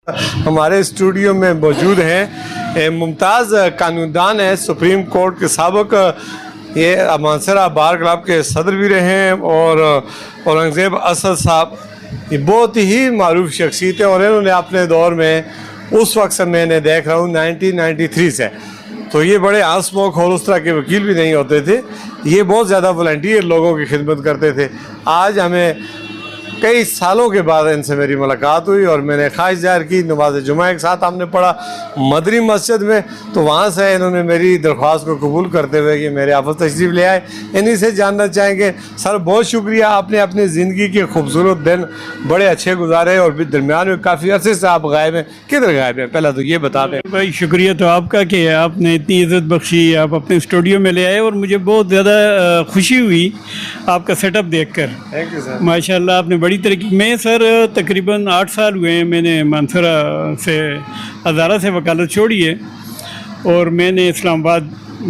ہمارے اسٹوڈیو میں موجود ہیں ممتاز قانون ہیں، سپریم کورٹ کے سابق یہ مانسہرہ بار کلب کے صدر بھی رہے ہیں، اور اورنگزیب اسد صاحب یہ بہت ہی معروف شخصیت ہیں، اور انہوں نے اپنے دور میں اس وقت سے میں نے دیکھ رہا ہوں 1993 سے تو یہ بڑے آنسموک اور اس طرح کے وکیل بھی نہیں ہوتے تھے، یہ بہت زیادہ والنٹیئر لوگوں کی خدمت کرتے تھے۔ آج ہمیں کئی سالوں کے بعد ان سے میری ملاقات ہوئی اور میں نے خواہش ظاہر کی، نماز جمعہ ایک ساتھ ہم نے پڑھا مدنی مسجد میں، تو وہاں سے انہوں نے میری درخواست کو قبول کرتے ہوئے کہ میرے آفس تشریف لے آئے۔ انہی سے جاننا چاہیں گے سر، بہت شکریہ، آپ نے اپنی زندگی کے خوبصورت دن بڑے اچھے گزارے اور درمیان میں کافی عرصے سے آپ غائب ہیں، کدھر غائب ہیں پہلا تو یہ بتا دیں۔ بھائی شکریہ تو آپ کا کہ آپ نے اتنی عزت بخشی، آپ اپنے اسٹوڈیو میں لے آئے، اور مجھے بہت زیادہ خوشی ہوئی آپ کا سیٹ اپ دیکھ کر۔ Thank you sir. ماشاء اللہ آپ نے بڑی ترقی۔ میں سر تقریباً 8 سال ہوئے ہیں، میں نے مانسہرہ سے ہزارہ سے وکالت چھوڑی ہے، اور میں نے اسلام آباد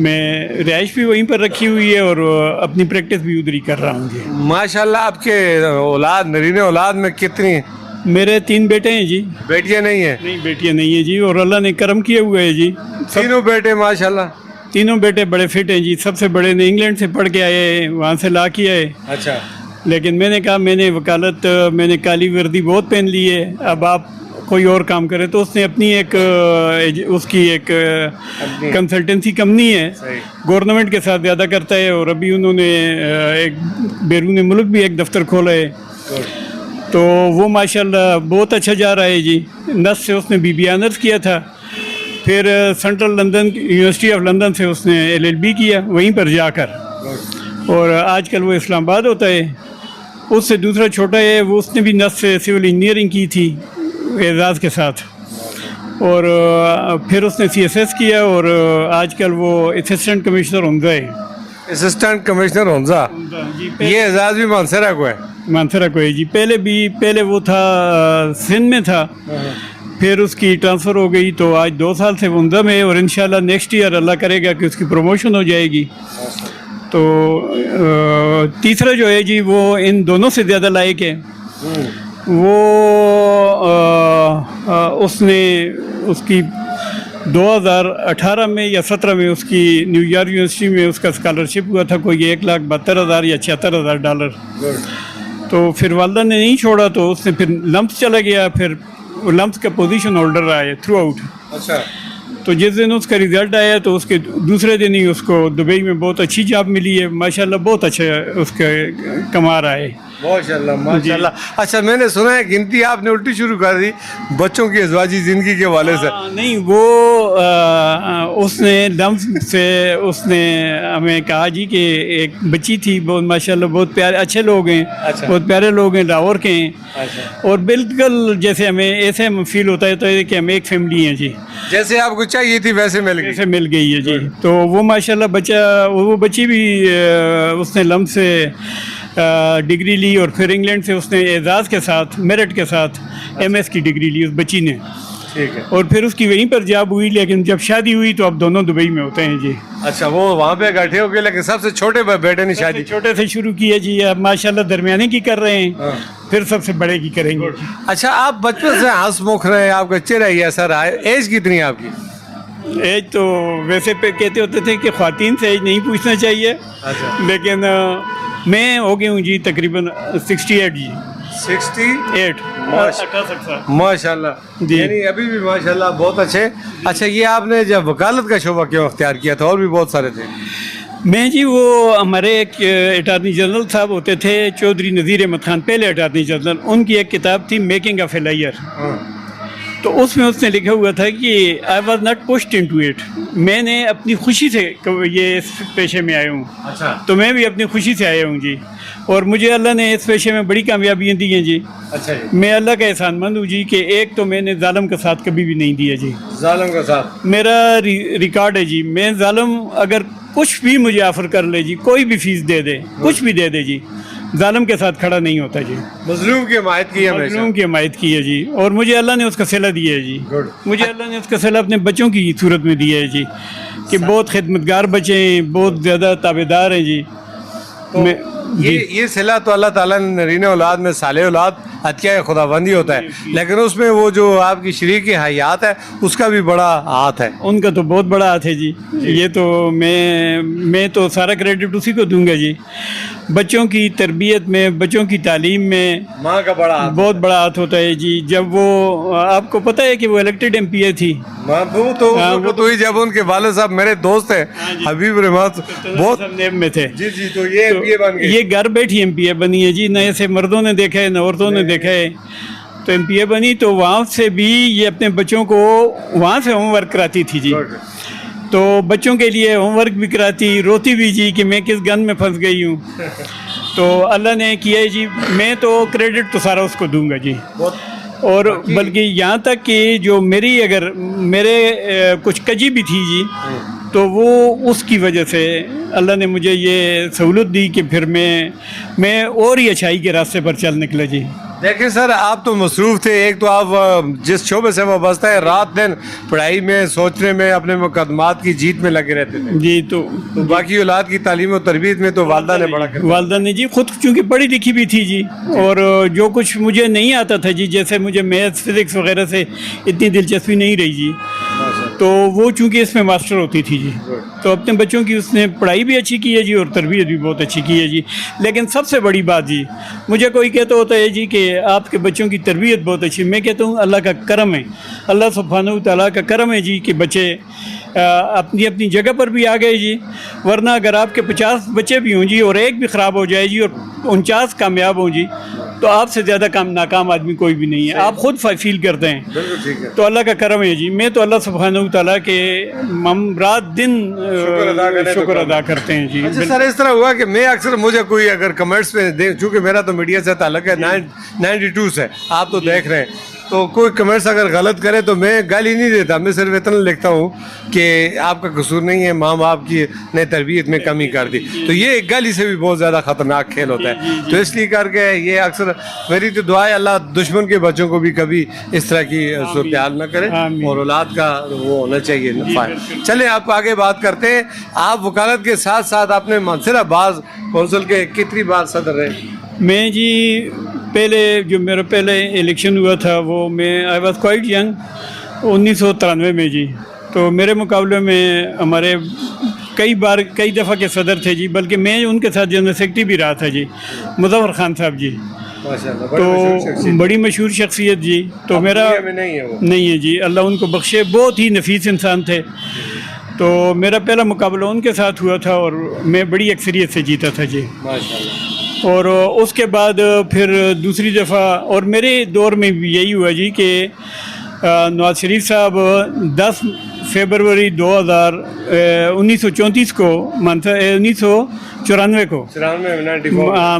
میں رہائش بھی وہیں پر رکھی ہوئی ہے، اور اپنی پریکٹس بھی ادھر ہی کر رہا ہوں جی۔ ماشاء اللہ آپ کے اولاد نرین اولاد میں کتنی میرے 3 بیٹے ہیں جی۔ بیٹیاں نہیں ہیں؟ نہیں بیٹیاں نہیں ہیں جی، اور اللہ نے کرم کیے ہوئے ہے جی، تینوں بیٹے ماشاء اللہ؟ تینوں بیٹے بڑے فٹ ہیں جی۔ سب سے بڑے نے انگلینڈ سے پڑھ کے آئے، وہاں سے لا کے آئے، اچھا۔ لیکن میں نے کہا میں نے وکالت، میں نے کالی وردی بہت پہن لی ہے، اب آپ کوئی اور کام کرے، تو اس نے اپنی ایک اس کی ایک کنسلٹنسی کمپنی ہے، گورنمنٹ کے ساتھ زیادہ کرتا ہے، اور ابھی انہوں نے ایک بیرون ملک بھی ایک دفتر کھولا ہے، تو وہ ماشاءاللہ بہت اچھا جا رہا ہے جی۔ نس سے اس نے بی بی آنرس کیا تھا، پھر central London university of London سے اس نے LLB کیا وہیں پر جا کر، اور آج کل وہ اسلام آباد ہوتا ہے۔ اس سے دوسرا چھوٹا ہے، وہ اس نے بھی نس سے سول انجینئرنگ کی تھی اعزاز کے ساتھ، اور پھر اس نے CSS کیا، اور آج کل وہ اسسٹنٹ کمشنر حمزہ ہے۔ اسسٹنٹ کمشنر حمزہ، یہ اعزاز بھی مانسہرہ کو ہے؟ مانسہرہ کو ہے جی۔ پہلے وہ تھا سندھ میں تھا، پھر اس کی ٹرانسفر ہو گئی، تو آج 2 سال سے وہ حمزہ میں ہے، اور انشاءاللہ نیکسٹ ایئر اللہ کرے گا کہ اس کی پروموشن ہو جائے گی۔ تو تیسرا جو ہے جی وہ ان دونوں سے زیادہ لائق ہے، وہ اس نے اس کی 2018 میں یا 17 میں اس کی نیو یارک یونیورسٹی میں اس کا اسکالرشپ ہوا تھا، کوئی $1,72,000 یا $76,000، تو پھر والدہ نے نہیں چھوڑا، تو اس نے پھر لمپس چلا گیا، پھر لمپس کا پوزیشن ہولڈر رہا ہے تھرو آؤٹ۔ اچھا۔ تو جس دن اس کا رزلٹ آیا تو اس کے دوسرے دن ہی اس کو دبئی میں بہت اچھی جاب ملی ہے، ماشاءاللہ بہت اچھا اس کا کما رہا ہے۔ ماشاءاللہ ماشاءاللہ۔ اچھا، میں نے سنا ہے گنتی آپ نے الٹی شروع کر دی بچوں کی ازواجی زندگی کے والے سے۔ نہیں، وہ اس نے لمس سے اس نے ہمیں کہا جی کہ ایک بچی تھی، بہت ماشاءاللہ بہت پیارے اچھے لوگ ہیں، بہت پیارے لوگ ہیں، لاہور کے ہیں، اور بالکل جیسے ہمیں ایسے فیل ہوتا ہے تو کہ ہم ایک فیملی ہیں جی، جیسے آپ کو چاہیے تھی ویسے مل گئی ہے جی۔ تو وہ ماشاءاللہ وہ بچی بھی اس نے لمس سے ڈگری لی، اور پھر انگلینڈ سے اس نے اعزاز کے ساتھ میرٹ کے ساتھ MS کی ڈگری لی اس بچی نے، ٹھیک ہے، اور پھر اس کی وہیں پر جاب ہوئی، لیکن جب شادی ہوئی تو اب دونوں دبئی میں ہوتے ہیں جی۔ اچھا، وہ وہاں پہ اکٹھے ہو گئے، لیکن سب سے چھوٹے بیٹے نے شادی چھوٹے سے شروع کی ہے جی، اب ماشاءاللہ درمیانے کی کر رہے ہیں، پھر سب سے بڑے کی کریں گے۔ اچھا، آپ بچپن سے ہنس مکھ رہے ہیں، آپ کا چہرہ ہی ایسا رہا ہے، ایج کتنی ہے آپ کی؟ ایج تو ویسے پہ کہتے ہوتے تھے کہ خواتین سے ایج نہیں پوچھنا چاہیے، لیکن میں ہو گئی ہوں جی تقریباً 68 جی۔ 68؟ 68 ماشاء اللہ جی، یعنی ابھی بھی ماشاء اللہ بہت اچھے۔ اچھا، یہ آپ نے جب وکالت کا شعبہ کیوں اختیار کیا تھا؟ اور بھی بہت سارے تھے۔ میں جی وہ ہمارے ایک اٹارنی جنرل صاحب ہوتے تھے چودھری نذیر احمد خان، پہلے اٹارنی جنرل، ان کی ایک کتاب تھی میکنگ آف اے لائر، تو اس میں اس نے لکھا ہوا تھا کہ I was not pushed into it, میں نے اپنی خوشی سے یہ اس پیشے میں آیا ہوں۔ اچھا، تو میں بھی اپنی خوشی سے آیا ہوں جی، اور مجھے اللہ نے اس پیشے میں بڑی کامیابیاں دی ہیں جی۔ اچھا جی، میں اللہ کا احسان مند ہوں جی کہ ایک تو میں نے ظالم کا ساتھ کبھی بھی نہیں دیا جی، ظالم کا ساتھ میرا ریکارڈ ہے جی، میں ظالم اگر کچھ بھی مجھے آفر کر لے جی، کوئی بھی فیس دے دے، کچھ بھی دے دے جی، ظالم کے ساتھ کھڑا نہیں ہوتا جی، مظلوم کی حمایت کی ہے، مظلوم کی حمایت کی ہے جی، اور مجھے اللہ نے اس کا صلہ دیا ہے جی، مجھے اللہ نے اس کا صلہ اپنے بچوں کی صورت میں دیا ہے جی، کہ بہت خدمتگار بچے ہیں، بہت زیادہ تابعدار ہیں جی۔ یہ صلہ تو اللہ تعالیٰ نے نرین اولاد میں صالح اولاد عطیہ خداوندی ہوتا ہے، لیکن اس میں وہ جو آپ کی شریک حیات ہے اس کا بھی بڑا ہاتھ ہے. ان کا تو بہت بڑا ہاتھ ہے جی. یہ تو میں تو سارا کریڈٹ اسی کو دوں گا جی. بچوں کی تربیت میں، بچوں کی تعلیم میں ماں کا بڑا ہاتھ، بہت بڑا ہاتھ ہوتا ہے جی. جب وہ آپ کو پتہ ہے کہ وہ الیکٹڈ ایم پی اے تھی، وہ تو ہی جب ان کے والد صاحب میرے دوست ہیں حبیب رحمت بہت نیب میں تھے. جی تو یہ ایم پی اے بن گئے. یہ گھر بیٹھی ایم پی اے بنی ہے جی. نہ ایسے مردوں نے دیکھا ہے نہ عورتوں نے دیکھا ہے. تو ایم پی اے بنی تو وہاں سے بھی یہ اپنے بچوں کو وہاں سے ہوم ورک کراتی تھی جی. تو بچوں کے لیے ہوم ورک بھی کراتی، روتی بھی جی کہ میں کس گن میں پھنس گئی ہوں. تو اللہ نے کیا ہے جی. میں تو کریڈٹ تو سارا اس کو دوں گا جی. اور بلکہ یہاں تک کہ جو میرے کچھ کجی بھی تھی جی، تو وہ اس کی وجہ سے اللہ نے مجھے یہ سہولت دی کہ پھر میں اور ہی اچھائی کے راستے پر چل نکلا جی. دیکھیں سر، آپ تو مصروف تھے. ایک تو آپ جس شعبے سے وابستہ ہے رات دن پڑھائی میں، سوچنے میں، اپنے مقدمات کی جیت میں لگے رہتے تھے جی. تو باقی اولاد کی تعلیم و تربیت میں تو والدہ نے بڑا کردار. والدہ نے جی خود چونکہ پڑھی لکھی بھی تھی جی، اور جو کچھ مجھے نہیں آتا تھا جی، جیسے مجھے میتھس فزکس وغیرہ سے اتنی دلچسپی نہیں رہی جی، تو وہ چونکہ اس میں ماسٹر ہوتی تھی جی. تو اپنے بچوں کی اس نے پڑھائی بھی اچھی کی ہے جی، اور تربیت بھی بہت اچھی کی ہے جی. لیکن سب سے بڑی بات جی، مجھے کوئی کہتا ہوتا ہے جی کہ آپ کے بچوں کی تربیت بہت اچھی. میں کہتا ہوں اللہ کا کرم ہے، اللہ سبحانہ و تعالیٰ کا کرم ہے جی کہ بچے اپنی جگہ پر بھی آ گئے جی. ورنہ اگر آپ کے 50 بچے بھی ہوں جی اور ایک بھی خراب ہو جائے جی اور 49 کامیاب ہوں جی، تو آپ سے زیادہ ناکام آدمی کوئی بھی نہیں ہے. آپ خود فیل کرتے ہیں. تو اللہ کا کرم ہے جی. میں تو اللہ سبحانہ و تعالیٰ کے ہم رات دن شکر ادا کرتے ہیں جی. سر اس طرح ہوا کہ میں اکثر مجھے کوئی اگر کمنٹس میں چونکہ میرا تو میڈیا سے تعلق ہے 92 سے، آپ تو دیکھ رہے ہیں، تو کوئی کمنٹس اگر غلط کرے تو میں گالی نہیں دیتا. میں صرف اتنا لکھتا ہوں کہ آپ کا قصور نہیں ہے، ماں باپ کی نے تربیت میں کمی کر دی. تو یہ ایک گالی سے بھی بہت زیادہ خطرناک کھیل ہوتا ہے. تو اس لیے کر کے یہ اکثر میری تو دعا ہے اللہ دشمن کے بچوں کو بھی کبھی اس طرح کی صورتحال نہ کرے، اور اولاد کا وہ ہونا چاہیے نفع. چلیں آپ آگے بات کرتے ہیں. آپ وکالت کے ساتھ ساتھ اپنے منصرہ باز کونسل کے کتنی بار صدر رہے؟ میں جی پہلے جو میرا پہلے الیکشن ہوا تھا وہ میں آئی واز کوائٹ ینگ 1993 میں جی. تو میرے مقابلے میں ہمارے کئی دفعہ کے صدر تھے جی، بلکہ میں ان کے ساتھ جنرل سیکرٹری بھی رہا تھا جی، مظفر خان صاحب جی. تو بڑی مشہور شخصیت جی. تو میرا نہیں ہے جی، اللہ ان کو بخشے، بہت ہی نفیس انسان تھے. تو میرا پہلا مقابلہ ان کے ساتھ ہوا تھا اور میں بڑی اکثریت سے جیتا تھا جی. اور اس کے بعد پھر دوسری دفعہ اور میرے دور میں بھی یہی ہوا جی کہ نواز شریف صاحب 10 فروری 1934 کو 1994 کو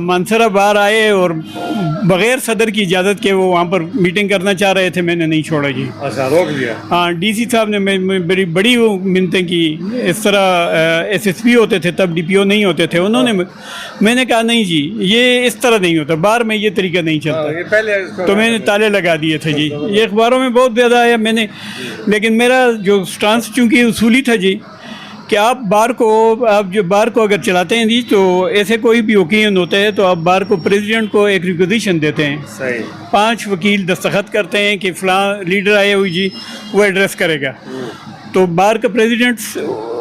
منصرہ باہر آئے اور بغیر صدر کی اجازت کے وہ وہاں پر میٹنگ کرنا چاہ رہے تھے. میں نے نہیں چھوڑا جی. روک دیا. ہاں، ڈی سی صاحب نے بڑی وہ منتیں کی. اس طرح ایس ایس پی ہوتے تھے تب، ڈی پی او نہیں ہوتے تھے. انہوں نے میں نے کہا نہیں جی یہ اس طرح نہیں ہوتا، باہر میں یہ طریقہ نہیں چلتا. تو میں نے تالے لگا دیے تھے جی. یہ اخباروں میں بہت زیادہ آیا میں نے، لیکن میرا جو سٹانس چونکہ اصولی تھا جی کہ آپ بار کو اگر چلاتے ہیں جی تو ایسے کوئی بھی اوکیزن ہوتا ہے تو آپ بار کو پریزیڈنٹ کو ایک ریکوزیشن دیتے ہیں. 5 وکیل دستخط کرتے ہیں کہ فلاں لیڈر آئے ہوئی جی وہ ایڈریس کرے گا. تو بار کا پریزیڈنٹ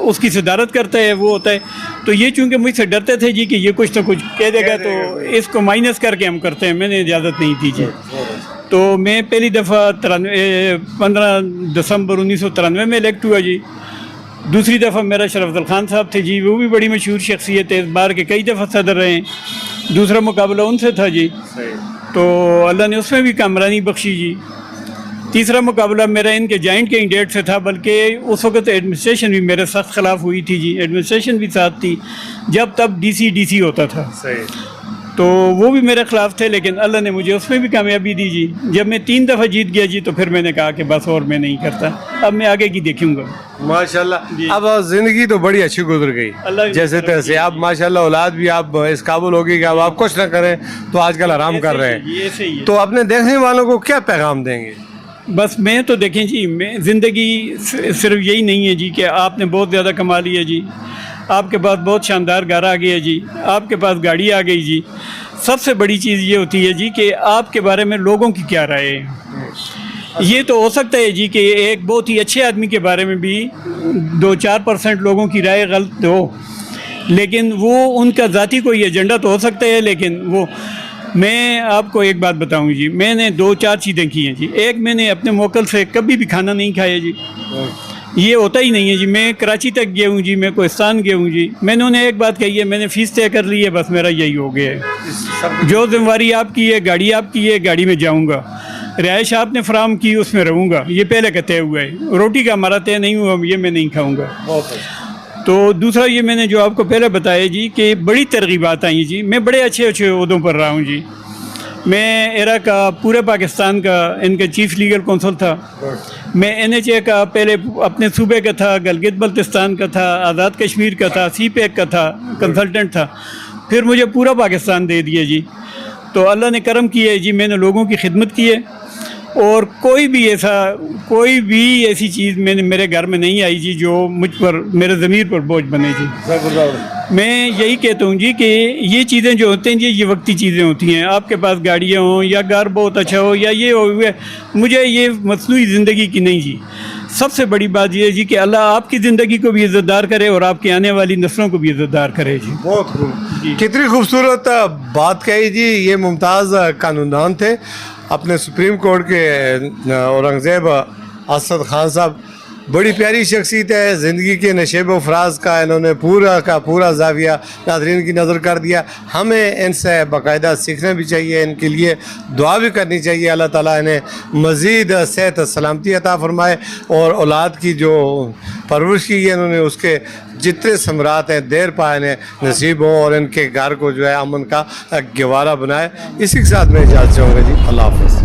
اس کی صدارت کرتا ہے، وہ ہوتا ہے. تو یہ چونکہ مجھ سے ڈرتے تھے جی کہ یہ کچھ نہ کچھ کہہ دے گا تو اس کو مائنس کر کے ہم کرتے ہیں. میں نے اجازت نہیں دی جی. تو میں پہلی دفعہ 15 دسمبر 1993 میں الیکٹ ہوا جی. دوسری دفعہ میرا شرف خان صاحب تھے جی، وہ بھی بڑی مشہور شخصیت ہے، اس بار کے کئی دفعہ صدر رہے ہیں. دوسرا مقابلہ ان سے تھا جی، تو اللہ نے اس میں بھی کامرانی بخشی جی. تیسرا مقابلہ میرا ان کے جوائنٹ کینڈیڈیٹ سے تھا، بلکہ اس وقت ایڈمنسٹریشن بھی میرے سخت خلاف ہوئی تھی جی. ایڈمنسٹریشن بھی ساتھ تھی جب تب ڈی سی ہوتا تھا. تو وہ بھی میرے خلاف تھے، لیکن اللہ نے مجھے اس میں بھی کامیابی دی جی. جب میں 3 دفعہ جیت گیا جی تو پھر میں نے کہا کہ بس اور میں نہیں کرتا، اب میں آگے کی دیکھوں گا. ماشاءاللہ. اب زندگی تو بڑی اچھی گزر گئی جیسے تیسے. آپ ماشاءاللہ اولاد بھی آپ اس قابل ہوگی کہ اب آپ کچھ نہ کریں تو آج کل آرام کر رہے ہیں. تو اپنے دیکھنے والوں کو کیا پیغام دیں گے؟ بس میں تو دیکھیں جی، میں زندگی صرف یہی نہیں ہے جی کہ آپ نے بہت زیادہ کما لیا جی. آپ کے پاس بہت شاندار گھر آ گیا جی, آپ کے پاس گاڑی آ گئی جی. سب سے بڑی چیز یہ ہوتی ہے جی کہ آپ کے بارے میں لوگوں کی کیا رائے ہے. یہ تو ہو سکتا ہے جی کہ ایک بہت ہی اچھے آدمی کے بارے میں بھی 2-4% لوگوں کی رائے غلط ہو, لیکن وہ ان کا ذاتی کوئی ایجنڈا تو ہو سکتا ہے. لیکن وہ میں آپ کو ایک بات بتاؤں جی, میں نے 2-4 چیزیں کی ہیں جی. ایک, میں نے اپنے موکل سے کبھی بھی کھانا نہیں کھایا جی, یہ ہوتا ہی نہیں ہے جی. میں کراچی تک گیا ہوں جی, میں کوہستان گیا ہوں جی, میں نے انہیں ایک بات کہی ہے, میں نے فیس طے کر لی ہے, بس میرا یہی ہو گیا ہے. جو ذمہ داری آپ کی ہے, گاڑی آپ کی ہے, گاڑی میں جاؤں گا, رہائش آپ نے فراہم کی, اس میں رہوں گا, یہ پہلے کا طے ہوا ہے. روٹی کا ہمارا طے نہیں ہوا, یہ میں نہیں کھاؤں گا. تو دوسرا یہ میں نے جو آپ کو پہلے بتایا جی کہ بڑی ترغیبات آئیں جی. میں بڑے اچھے اچھے عہدوں پر رہا ہوں جی. میں ایرا کا پورے پاکستان کا ان کا چیف لیگل کونسل تھا. میں NHA کا پہلے اپنے صوبے کا تھا, گلگت بلتستان کا تھا, آزاد کشمیر کا تھا, CPEC کا تھا, کنسلٹنٹ تھا. پھر مجھے پورا پاکستان دے دیا جی. تو اللہ نے کرم کیا ہے جی, میں نے لوگوں کی خدمت کی ہے, اور کوئی بھی ایسی چیز میرے گھر میں نہیں آئی جی جو مجھ پر, میرے ضمیر پر بوجھ بنے جی. میں یہی کہتا ہوں جی کہ یہ چیزیں جو ہوتے ہیں جی, یہ وقتی چیزیں ہوتی ہیں. آپ کے پاس گاڑیاں ہوں یا گھر بہت اچھا ہو یا یہ ہو, مجھے یہ مصنوعی زندگی کی نہیں جی. سب سے بڑی بات یہ ہے جی کہ اللہ آپ کی زندگی کو بھی عزت دار کرے اور آپ کی آنے والی نسلوں کو بھی عزت دار کرے جی. بہت خوب, کتنی خوبصورت بات کہی جی. یہ ممتاز قانون تھے اپنے سپریم کورٹ کے اورنگزیب اسد خان صاحب. بڑی پیاری شخصیت ہے, زندگی کے نشیب و فراز کا انہوں نے پورا کا پورا زاویہ ناظرین کی نظر کر دیا. ہمیں ان سے باقاعدہ سیکھنا بھی چاہیے, ان کے لیے دعا بھی کرنی چاہیے. اللہ تعالیٰ انہیں مزید صحت سلامتی عطا فرمائے, اور اولاد کی جو پرورش کی ہے انہوں نے, اس کے جتنے ثمرات ہیں دیر پائے انہیں نصیب ہوں, اور ان کے گھر کو جو ہے امن کا گہوارہ بنائے. اسی کے ساتھ میں اجازت چاہوں گا جی. اللہ حافظ.